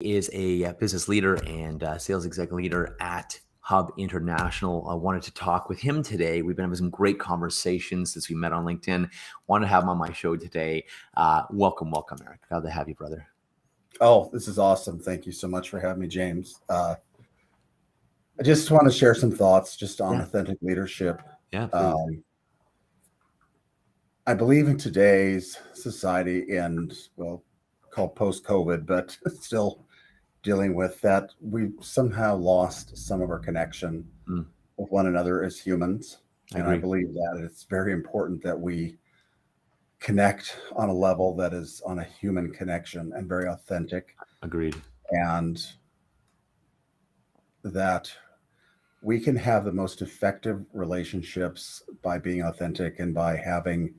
Is a business leader and sales executive leader at Hub International. I wanted to talk with him today. We've been having some great conversations since we met on LinkedIn. Wanted to have him on my show today. Welcome, Eric. Glad to have you, brother. Oh, this is awesome. Thank you so much for having me, James. I just want to share some thoughts just on authentic leadership. Yeah, please. I believe in today's society and, well, called post-COVID, but still dealing with that, we've somehow lost some of our connection with one another as humans. I believe that it's very important that we connect on a level that is on a human connection and very authentic. Agreed. And that we can have the most effective relationships by being authentic and by having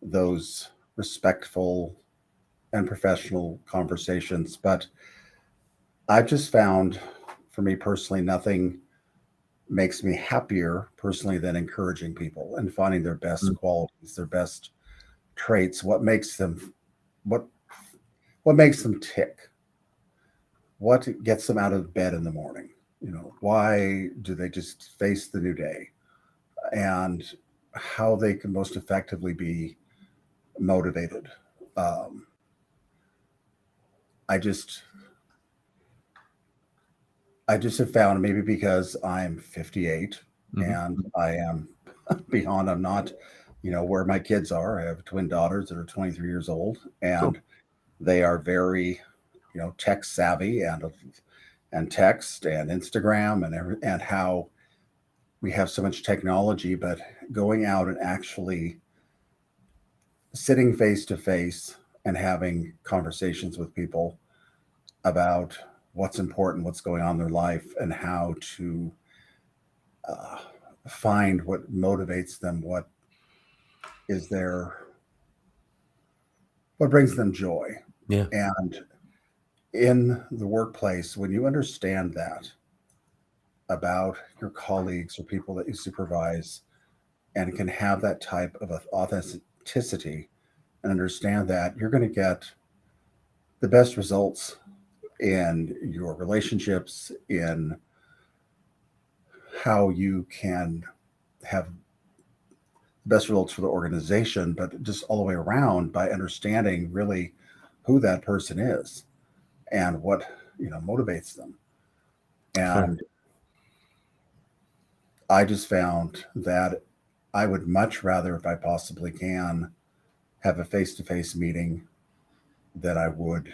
those respectful and professional conversations. But I've just found, for me personally, nothing makes me happier personally than encouraging people and finding their best qualities, their best traits, what makes them tick, what gets them out of bed in the morning. Why do they just face the new day, and how they can most effectively be motivated. I just have found, maybe because I'm 58 and I am beyond, I'm not, where my kids are. I have twin daughters that are 23 years old, and they are very, tech savvy and text and Instagram and how we have so much technology, but going out and actually sitting face to face and having conversations with people about what's important, what's going on in their life, and how to find what motivates them, what brings them joy. Yeah. And in the workplace, when you understand that about your colleagues or people that you supervise, and can have that type of authenticity and understand that, you're going to get the best results in your relationships, in how you can have the best results for the organization, but just all the way around, by understanding really who that person is and what motivates them. And I just found that I would much rather, if I possibly can, have a face-to-face meeting than I would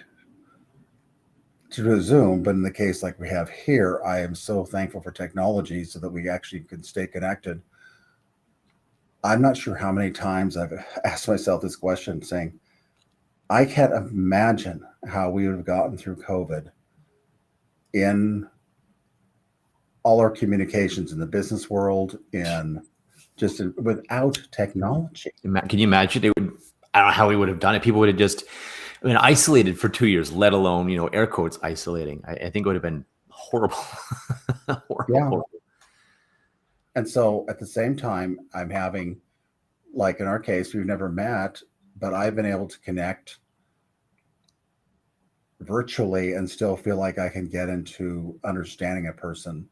to do a Zoom. But in the case like we have here, I am so thankful for technology so that we actually can stay connected. I'm not sure how many times I've asked myself this question, saying, I can't imagine how we would have gotten through COVID in all our communications in the business world, without technology. Can you imagine? I don't know how we would have done it. People would have just, isolated for 2 years, let alone, air quotes, isolating. I think it would have been horrible. Horrible. And so at the same time, I'm having, like in our case, we've never met, but I've been able to connect virtually and still feel like I can get into understanding a person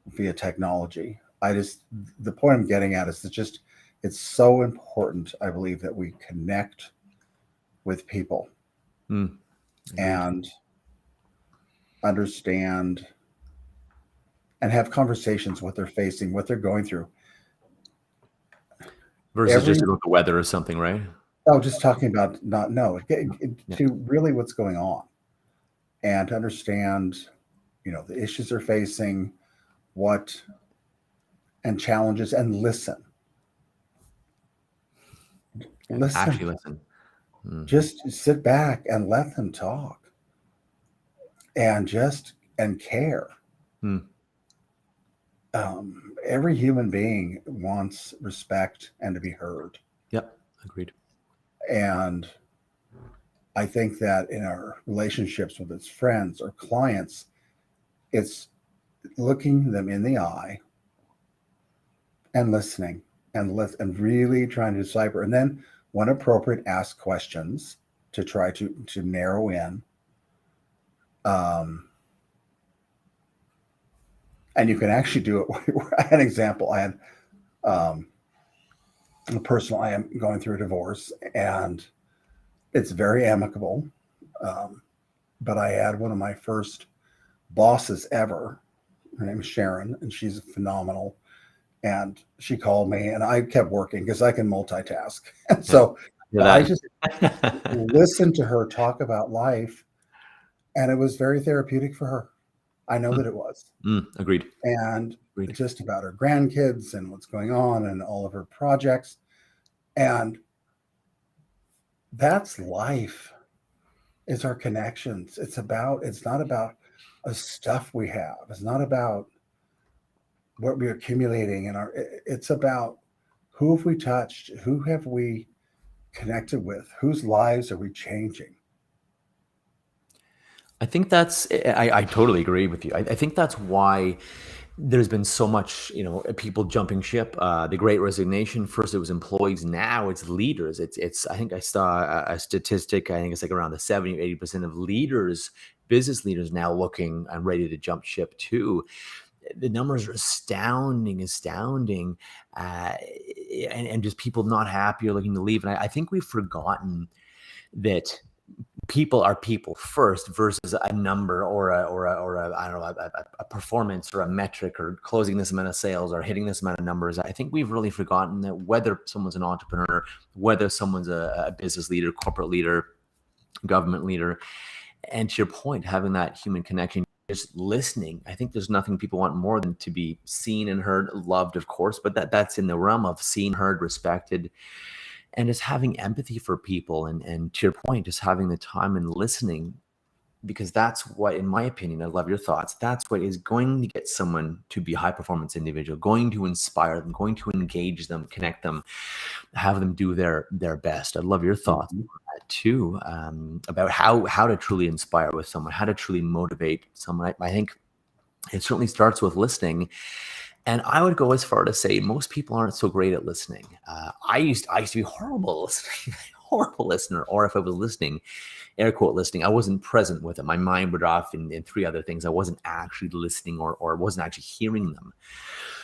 via technology. The point I'm getting at is that it's so important, I believe, that we connect with people and understand and have conversations, what they're facing, what they're going through. Versus just about the weather or something, right? Oh, just talking about to really what's going on, and to understand, the issues they're facing, and challenges, and listen. Actually listen. Just sit back and let them talk, and care. Every human being wants respect and to be heard. Yep, agreed. And I think that in our relationships with its friends or clients, it's looking them in the eye and listening and really trying to decipher, and then when appropriate, ask questions to try to narrow in Um, and you can actually do it. I had an example. I had um, a personal, I am going through a divorce, and it's very amicable. Um, but I had one of my first bosses ever. Her name is Sharon, and she's phenomenal. And she called me, and I kept working because I can multitask. And Yeah. so I just That. listened to her talk about life, and it was very therapeutic for her. I know that it was. Agreed. And Agreed. just about her grandkids and what's going on and all of her projects. And that's life. It's our connections. It's not about a stuff we have. It's not about what we're accumulating in it's about who have we touched? Who have we connected with? Whose lives are we changing? I think I totally agree with you. I think that's why there's been so much, people jumping ship. The Great Resignation. First, it was employees. Now it's leaders. It's. I think I saw a statistic. I think it's like around the 70 or 80% of leaders, business leaders, now looking and ready to jump ship too. The numbers are astounding, and just people not happy or looking to leave. And I think we've forgotten that people are people first versus a number or a I don't know, a performance or a metric or closing this amount of sales or hitting this amount of numbers. I think we've really forgotten that whether someone's an entrepreneur, whether someone's a business leader, corporate leader, government leader, and to your point, having that human connection, just listening. I think there's nothing people want more than to be seen and heard, loved, of course, but that's in the realm of seen, heard, respected, and just having empathy for people. And to your point, just having the time and listening, because that's what, in my opinion, I love your thoughts. That's what is going to get someone to be a high performance individual, going to inspire them, going to engage them, connect them, have them do their best. I love your thoughts Mhm. too, about how to truly inspire with someone, how to truly motivate someone. I think it certainly starts with listening, and I would go as far to say most people aren't so great at listening. I used to be horrible at listening, horrible listener. Or if I was listening, air quote listening, I wasn't present with it. My mind would off in three other things. I wasn't actually listening, or wasn't actually hearing them.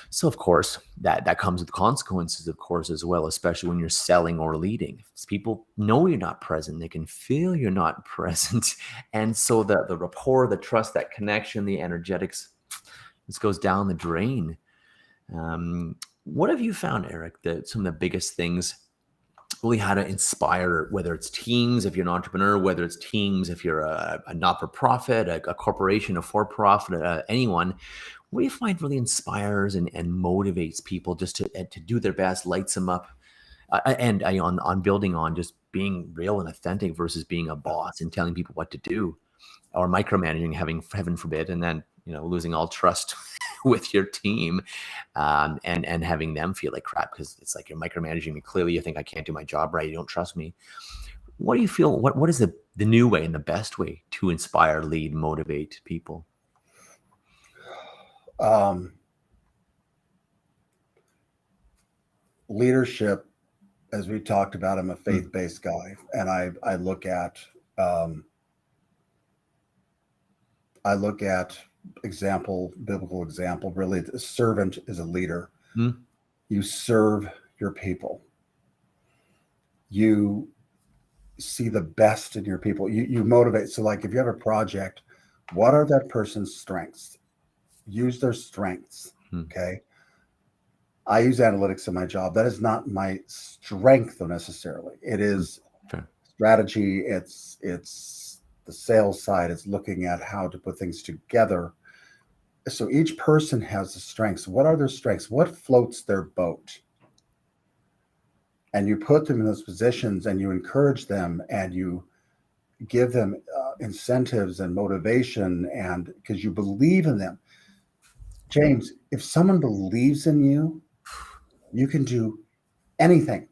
So of course that comes with consequences, of course, as well, especially when you're selling or leading. If people know you're not present, they can feel you're not present. And so the rapport, the trust, that connection, the energetics, this goes down the drain. What have you found, Eric, that some of the biggest things, really how to inspire, whether it's teams if you're an entrepreneur, whether it's teams if you're a not-for-profit, a corporation, a for-profit, anyone, what do you find really inspires and motivates people just to do their best, lights them up, and on building on just being real and authentic versus being a boss and telling people what to do, or micromanaging, having, heaven forbid, and then losing all trust with your team, and having them feel like crap because it's like you're micromanaging me. Clearly, you think I can't do my job right. You don't trust me. What do you feel? What is the new way and the best way to inspire, lead, motivate people? Um, Leadership, as we talked about, I'm a Mm, faith-based guy, and um, I look at biblical example. Really, the servant is a leader. mm, You serve your people. You see the best in your people. You motivate. So, like, if you have a project, what are that person's strengths? Use their strengths. mm. Okay. I use analytics in my job. That is not my strength though necessarily. It Mm, is fair. strategy. It's the sales side. It's looking at how to put things together. So each person has the strengths. What are their strengths? What floats their boat? And you put them in those positions, and you encourage them, and you give them incentives and motivation, and because you believe in them. James, if someone believes in you, you can do anything.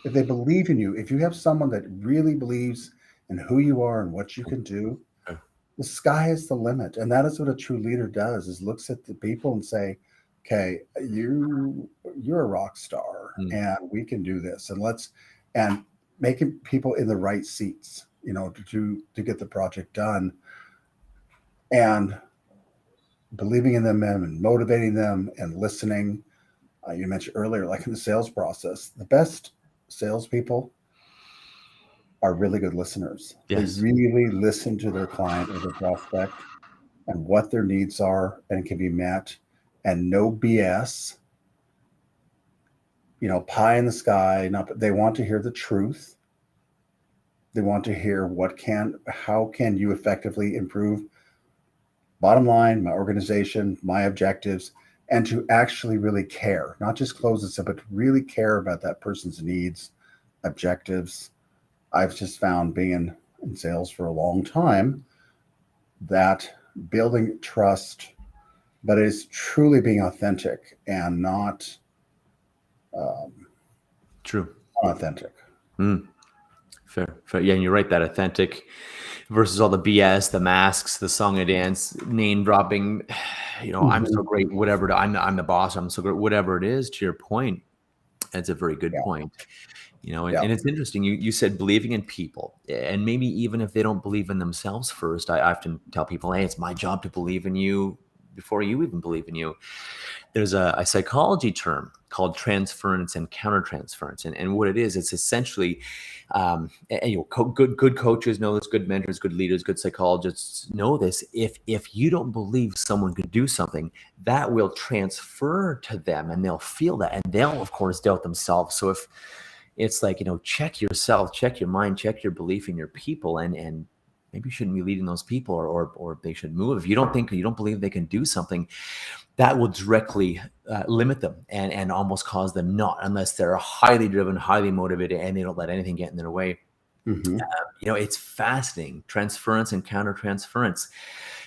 If they believe in you, if you have someone that really believes in who you are and what you can do, Okay. the sky is the limit. And that is what a true leader does, is looks at the people and say, okay, you're a rock star Mm, and we can do this, and let's and making people in the right seats. to get the project done, and believing in them and motivating them and listening. You mentioned earlier, like in the sales process, the best salespeople are really good listeners. They Yes. really listen to their client or their prospect and what their needs are and can be met, and no BS, pie in the sky. Not, they want to hear the truth. They want to hear how can you effectively improve bottom line, my organization, my objectives, and to actually really care, not just close this up, but to really care about that person's needs, objectives. I've just found being in sales for a long time that building trust, but it is truly being authentic and not True. unauthentic. Fair. Yeah, and you're right. That authentic versus all the BS, the masks, the song and dance, name dropping. I'm so great. Whatever. I'm the boss. I'm so great. Whatever it is. To your point, that's a very good Yeah. point. And, Yeah. and it's interesting. You said believing in people, and maybe even if they don't believe in themselves first, I often tell people, hey, it's my job to believe in you before you even believe in you. There's a psychology term called transference and countertransference, and what it is, it's essentially, good coaches know this, good mentors, good leaders, good psychologists know this. If you don't believe someone could do something, that will transfer to them, and they'll feel that, and they'll of course doubt themselves. So if it's like, check yourself, check your mind, check your belief in your people, and maybe you shouldn't be leading those people, or they should move. If you don't believe they can do something, that will directly limit them and almost cause them not, unless they're highly driven, highly motivated, and they don't let anything get in their way. It's fascinating. Transference and countertransference.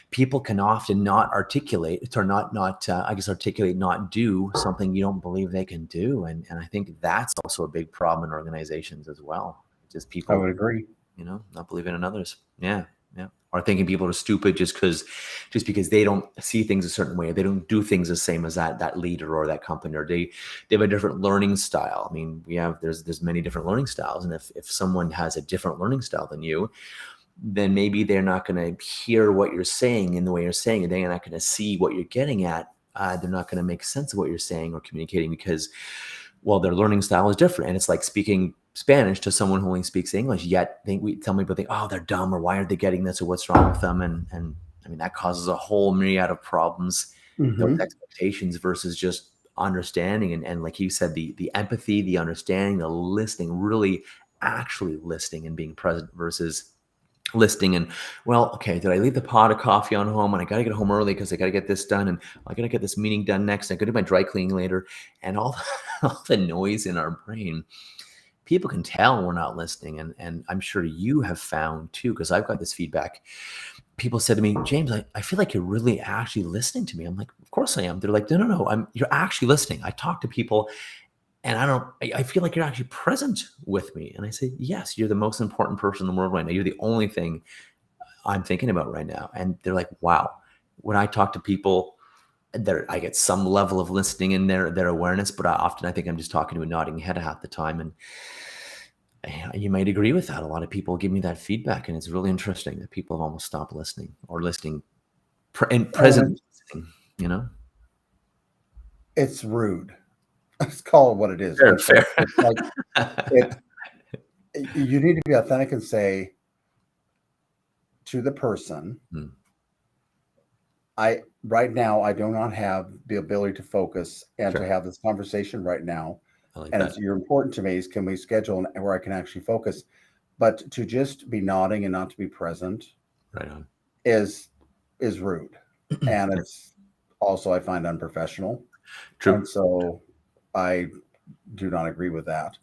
People can often not articulate, or articulate, not do something you don't believe they can do. And I think that's also a big problem in organizations as well. Just people, I would agree. not believing in others. Yeah. Or thinking people are stupid just because they don't see things a certain way. They don't do things the same as that leader or that company, or they have a different learning style. I mean, there's many different learning styles. And if someone has a different learning style than you, then maybe they're not going to hear what you're saying in the way you're saying it. They're not going to see what you're getting at. They're not going to make sense of what you're saying or communicating, because, well, their learning style is different. And it's like speaking Spanish to someone who only speaks English, yet some people think, oh, they're dumb, or why aren't they getting this, or what's wrong with them? And I mean, that causes a whole myriad of problems, those expectations versus just understanding. And like you said, the empathy, the understanding, the listening, really actually listening and being present versus listening. And, well, okay, did I leave the pot of coffee on home, and I got to get home early because I got to get this done, and I got to get this meeting done next, I got to do my dry cleaning later, and all the noise in our brain. People can tell we're not listening. And I'm sure you have found too, because I've got this feedback. People said to me, James, I feel like you're really actually listening to me. I'm like, of course I am. They're like, no, you're actually listening. I talk to people, and I feel like you're actually present with me. And I say, yes, you're the most important person in the world right now. You're the only thing I'm thinking about right now. And they're like, wow. When I talk to people, I get some level of listening in their awareness, but I think I'm just talking to a nodding head half the time. And you might agree with that. A lot of people give me that feedback, and it's really interesting that people have almost stopped listening, or listening and present listening. It's rude. Let's call it what it is. Fair. It's like you need to be authentic and say to the person, right now I do not have the ability to focus and to have this conversation right now. Like and you're important to me. Can we schedule where I can actually focus? But to just be nodding and not to be present, right on, is rude, and it's also, I find, unprofessional. True. And so I do not agree with that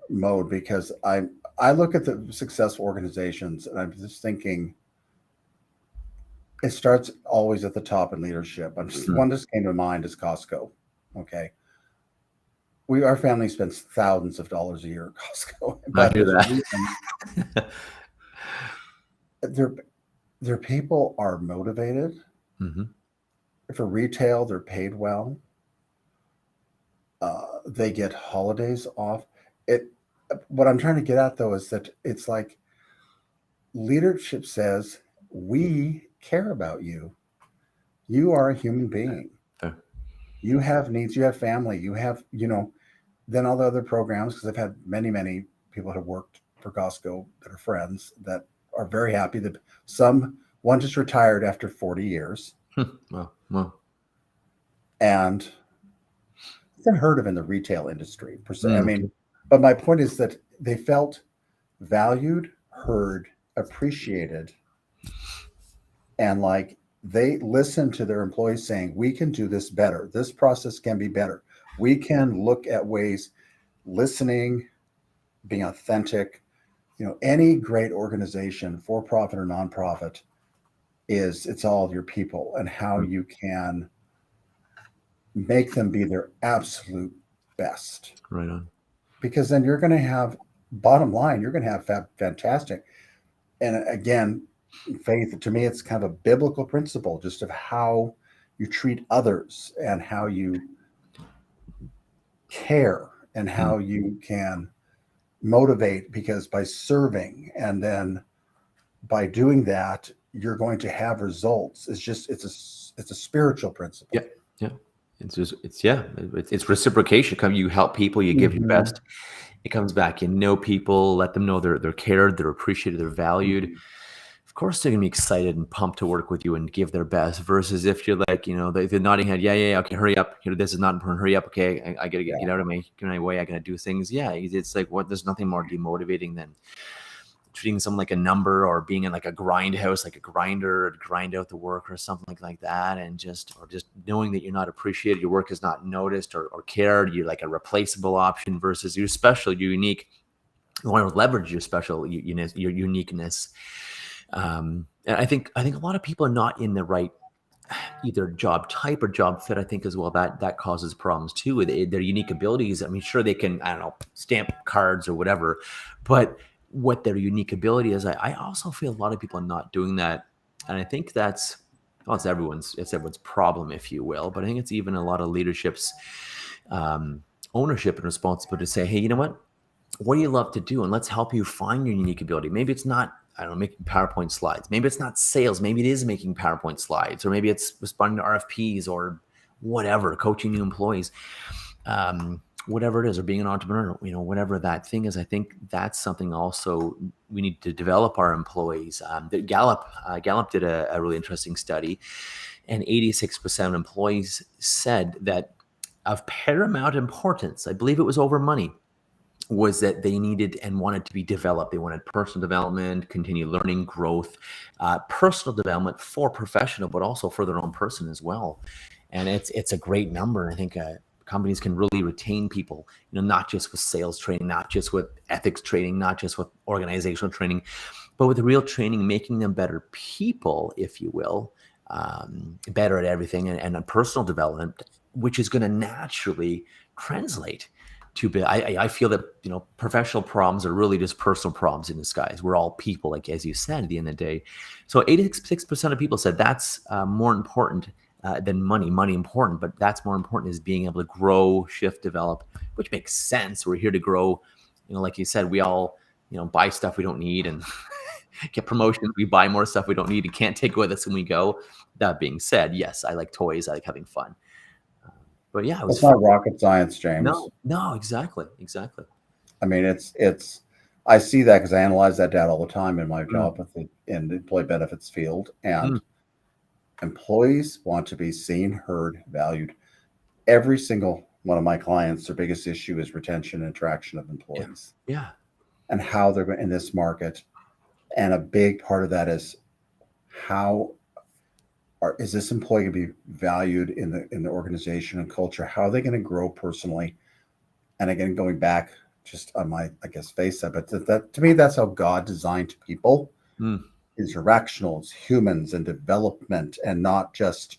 mode, because I look at the successful organizations, and I'm just thinking it starts always at the top in leadership. One just came to mind is Costco. Okay. Our family spends thousands of dollars a year at Costco. I hear that. Their people are motivated. For retail, they're paid well. They get holidays off. what I'm trying to get at though is that it's like leadership says, we care about you. You are a human being. Fair. You have needs, you have family, you have, then all the other programs, because I've had many people that have worked for Costco that are friends that are very happy that one just retired after 40 years. Well. And it's unheard of in the retail industry per se. I mean, but my point is that they felt valued, heard, appreciated, and like they listened to their employees saying, we can do this better. This process can be better. We can look at ways, listening, being authentic. Any great organization, for profit or nonprofit, it's all your people and how you can make them be their absolute best. Right on. Because then you're going to have, bottom line, you're going to have fantastic. And again, faith, to me, it's kind of a biblical principle just of how you treat others and how you care and how you can motivate, because by serving and then by doing that, you're going to have results. It's a spiritual principle. Yeah. It's reciprocation. You help people, you give your best. It comes back. You know people, let them know they're cared, they're appreciated, they're valued. Of course, they're gonna be excited and pumped to work with you and give their best. Versus if you're like, they're nodding head, yeah, okay, hurry up. This is not important. Hurry up, okay. I gotta get out of my way. I gotta do things. Yeah, it's like what? There's nothing more demotivating than treating someone like a number, or being in like a grind house, like a grinder, or grind out the work or something like that, and just knowing that you're not appreciated, your work is not noticed or cared. You're like a replaceable option versus you're special, you're unique. You want to leverage your special, your uniqueness. And I think a lot of people are not in the right either job type or job fit. I think as well that causes problems too with their unique abilities. I mean, sure, they can, I don't know, stamp cards or whatever, but what their unique ability is, I also feel a lot of people are not doing that. And I think it's everyone's problem, if you will. But I think it's even a lot of leadership's ownership and responsibility to say, hey, you know what do you love to do? And let's help you find your unique ability. Maybe it's not, I don't know, making PowerPoint slides. Maybe it's not sales. Maybe it is making PowerPoint slides, or maybe it's responding to RFPs or whatever, coaching new employees. Whatever it is, or being an entrepreneur, whatever that thing is. I think that's something also we need to develop our employees. Gallup did a really interesting study, and 86% of employees said that of paramount importance, I believe it was over money, was that they needed and wanted to be developed. They wanted personal development, continued learning, growth, personal development for professional, but also for their own person as well. And it's a great number. I think companies can really retain people, not just with sales training, not just with ethics training, not just with organizational training, but with real training, making them better people, if you will, better at everything, and a personal development, which is going to naturally translate to be. I feel that, professional problems are really just personal problems in disguise. We're all people, like, as you said, at the end of the day. So 86% of people said that's more important than money. Money important, but that's more important, is being able to grow, shift, develop, which makes sense. We're here to grow. Like you said, we all, buy stuff we don't need and get promotions. We buy more stuff we don't need and can't take with us when we go. That being said, yes, I like toys. I like having fun. But yeah, it's not rocket science, James. No, exactly. I mean, I see that because I analyze that data all the time in my job in the employee benefits field, and employees want to be seen, heard, valued. Every single one of my clients, their biggest issue is retention and attraction of employees. Yeah. And how they're in this market. And a big part of that is is this employee going to be valued in the organization and culture? How are they going to grow personally? And again, going back just on my, I guess, face that, but that to me, that's how God designed people. Interactional, humans and development, and not just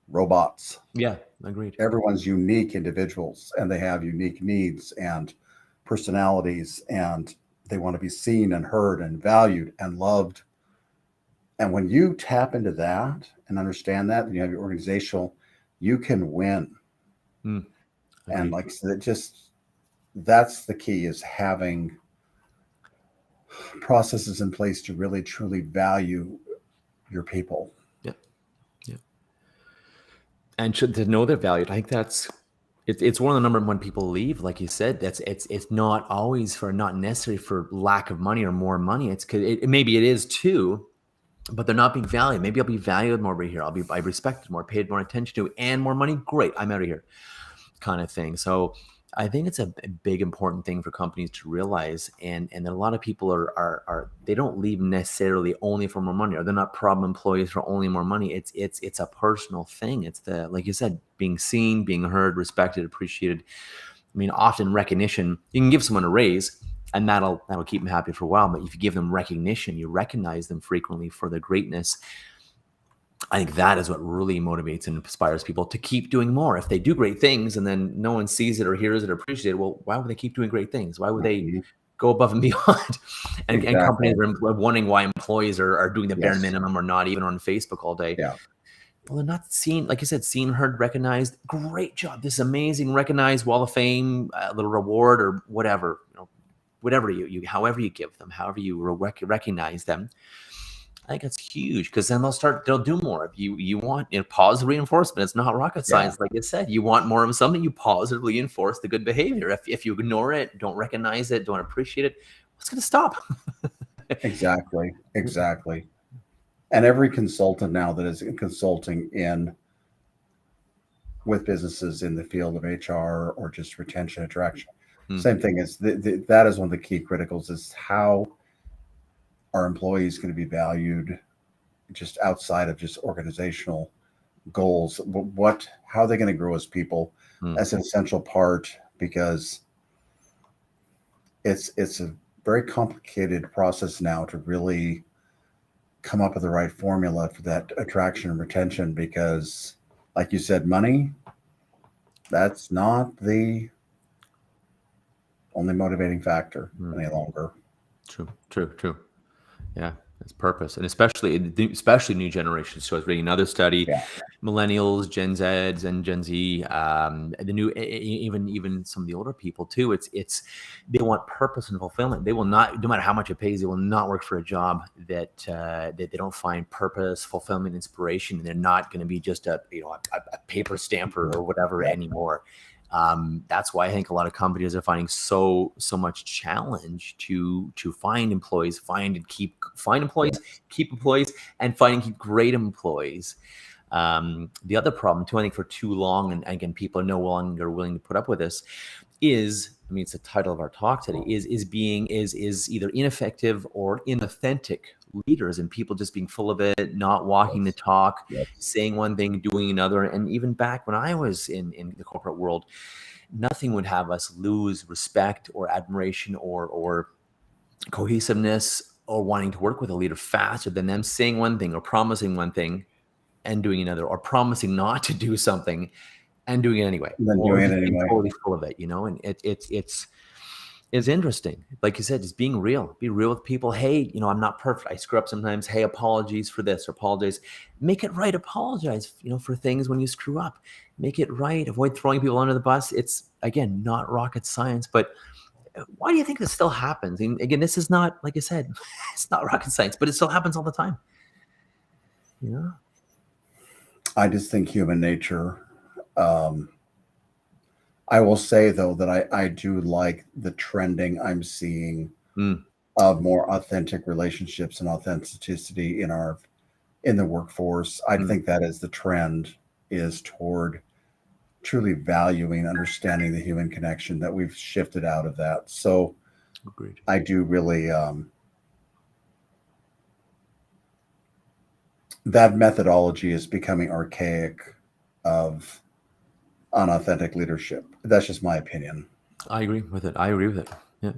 robots. Yeah, agreed. Everyone's unique individuals, and they have unique needs and personalities, and they want to be seen and heard and valued and loved. And when you tap into that and understand that, and you have your organizational, you can win. And like I said, that's the key, is having processes in place to really truly value your people. Yeah. Yeah. And to know their value. I think it's one of the number when people leave, like you said, it's not always not necessarily for lack of money or more money. It's because maybe it is too, but they're not being valued. Maybe I'll be valued more over here. I respected more, paid more attention to, and more money. Great, I'm out of here, kind of thing. So I think it's a big important thing for companies to realize, and that a lot of people are they don't leave necessarily only for more money, or they're not problem employees for only more money. It's a personal thing. It's like you said, being seen, being heard, respected, appreciated. I mean, often recognition, you can give someone a raise and that'll keep them happy for a while. But if you give them recognition, you recognize them frequently for their greatness. I think that is what really motivates and inspires people to keep doing more. If they do great things and then no one sees it or hears it or appreciates it, well, why would they keep doing great things? Why would they go above and beyond? And companies are wondering why employees are doing the bare minimum or not even on Facebook all day. Yeah. Well, they're not seen, like you said, seen, heard, recognized. Great job. This is amazing. Recognized, wall of fame, a little reward or whatever, whatever you however you give them, however you recognize them. I think it's huge, because then they'll do more. If you want positive reinforcement, it's not rocket science. Like you said, you want more of something, you positively enforce the good behavior. If you ignore it, don't recognize it, don't appreciate it, what's going to stop? Exactly. And every consultant now that is consulting with businesses in the field of HR or just retention, attraction, same thing is that is one of the key criticals, is how are employees going to be valued just outside of just organizational goals? How are they going to grow as people? That's an essential part, because it's a very complicated process now to really come up with the right formula for that attraction and retention, because like you said, money, that's not the only motivating factor any longer. True. Yeah, it's purpose, and especially new generations. So I was reading another study, millennials, Gen Zs, and Gen Z, the new, even some of the older people too. It's they want purpose and fulfillment. They will not, no matter how much it pays, they will not work for a job that they don't find purpose, fulfillment, inspiration, and they're not going to be just a paper stamper or whatever anymore. That's why I think a lot of companies are finding so much challenge to find employees, find employees, keep employees, and find and keep great employees. The other problem too, I think, for too long, and again, people are no longer willing to put up with this, is, I mean, it's the title of our talk today, is either ineffective or inauthentic leaders, and people just being full of it, not walking the talk, saying one thing, doing another. And even back when I was in the corporate world, nothing would have us lose respect or admiration or cohesiveness or wanting to work with a leader faster than them saying one thing or promising one thing and doing another, or promising not to do something and doing it anyway. Totally full of it, and it's interesting. Like you said, just be real with people. Hey, I'm not perfect. I screw up sometimes. Hey, apologies for this, or apologize. Make it right. Apologize, for things when you screw up. Make it right. Avoid throwing people under the bus. It's, again, not rocket science, but why do you think this still happens? And again, this is not, like I said, it's not rocket science, but it still happens all the time. I just think human nature. I will say, though, that I do like the trending I'm seeing of more authentic relationships and authenticity in the workforce. I think that is the trend, is toward truly valuing, understanding the human connection, that we've shifted out of that. So agreed. I do really, that methodology is becoming archaic of unauthentic leadership. That's just my opinion. I agree with it. Yeah.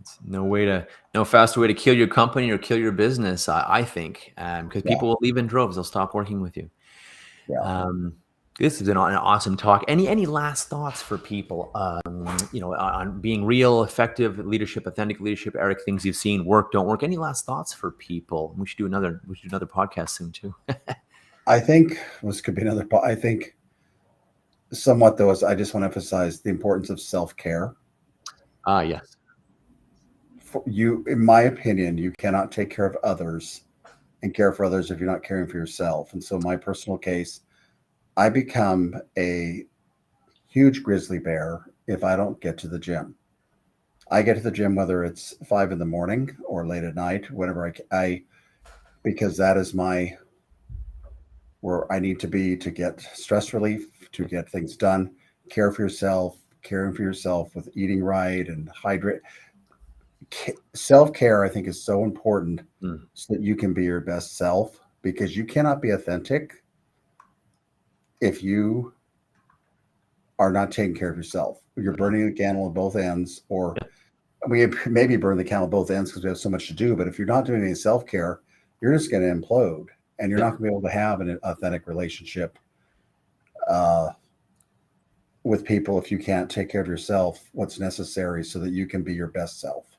It's no faster way to kill your company or kill your business, I think, because people will leave in droves. They'll stop working with you. Yeah. This has been an awesome talk. Any last thoughts for people, on being real, effective leadership, authentic leadership? Eric, things you've seen work, don't work. Any last thoughts for people? We should do another podcast soon too. I think this could be another. I think somewhat though, is I just want to emphasize the importance of self-care. Ah, yes. For you, in my opinion, you cannot take care of others and care for others if you're not caring for yourself. And so, my personal case, I become a huge grizzly bear if I don't get to the gym. I get to the gym whether it's 5 in the morning or late at night, whenever I because that is my where I need to be to get stress relief, to get things done, care for yourself, caring for yourself with eating right and hydrate. Self care, I think, is so important Mm, so that you can be your best self because you cannot be authentic if you are not taking care of yourself. You're burning the candle at both ends, or yeah, we maybe burn the candle at both ends because we have so much to do. But if you're not doing any self care, you're just going to implode and you're yeah. not going to be able to have an authentic relationship uh, with people if you can't take care of yourself, what's necessary so that you can be your best self.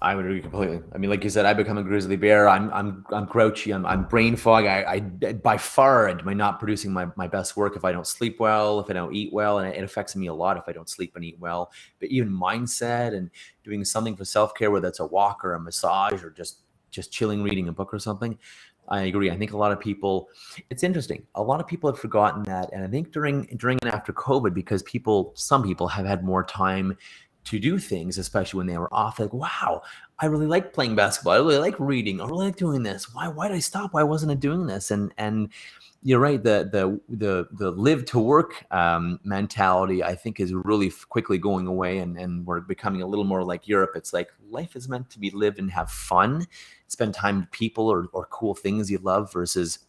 I would agree completely. I mean, like you said, I become a grizzly bear. I'm grouchy. I'm brain fog. I by far am I not producing my best work if I don't sleep well, if I don't eat well, and it affects me a lot if I don't sleep and eat well. But even mindset and doing something for self care, whether that's a walk or a massage or just chilling, reading a book or something. I agree. I think a lot of people. It's interesting. A lot of people have forgotten that, and I think during and after COVID, because some people have had more time to do things, especially when they were off. Like, wow, I really like playing basketball. I really like reading. I really like doing this. Why did I stop? Why wasn't I doing this? And you're right. The live to work mentality, I think, is really quickly going away, and we're becoming a little more like Europe. It's like life is meant to be lived and have fun, spend time with people or cool things you love versus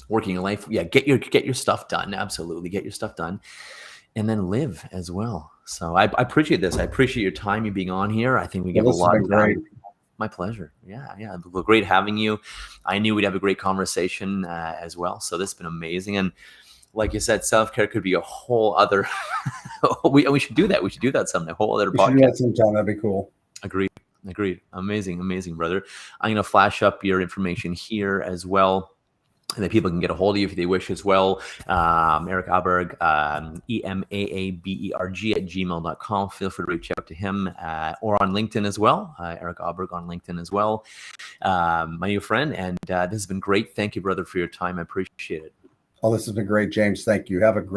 working in life. Yeah, get your stuff done. Absolutely, get your stuff done and then live as well. So I appreciate this. I appreciate your time, you being on here. I think we Well, give a this has lot been of great. value. My pleasure. Yeah, yeah. Great having you. I knew we'd have a great conversation as well. So this has been amazing. And like you said, self care could be a whole other. we should do that. We should do that someday. A whole other We should do podcast. that sometime. That'd be cool. Agreed. Agreed. Amazing. Amazing, brother. I'm going to flash up your information here as well and that people can get a hold of you if they wish as well. Eric Aberg, EMAABERG at gmail.com. Feel free to reach out to him or on LinkedIn as well. Eric Aberg on LinkedIn as well. My new friend. And this has been great. Thank you, brother, for your time. I appreciate it. Oh, this has been great, James. Thank you. Have a great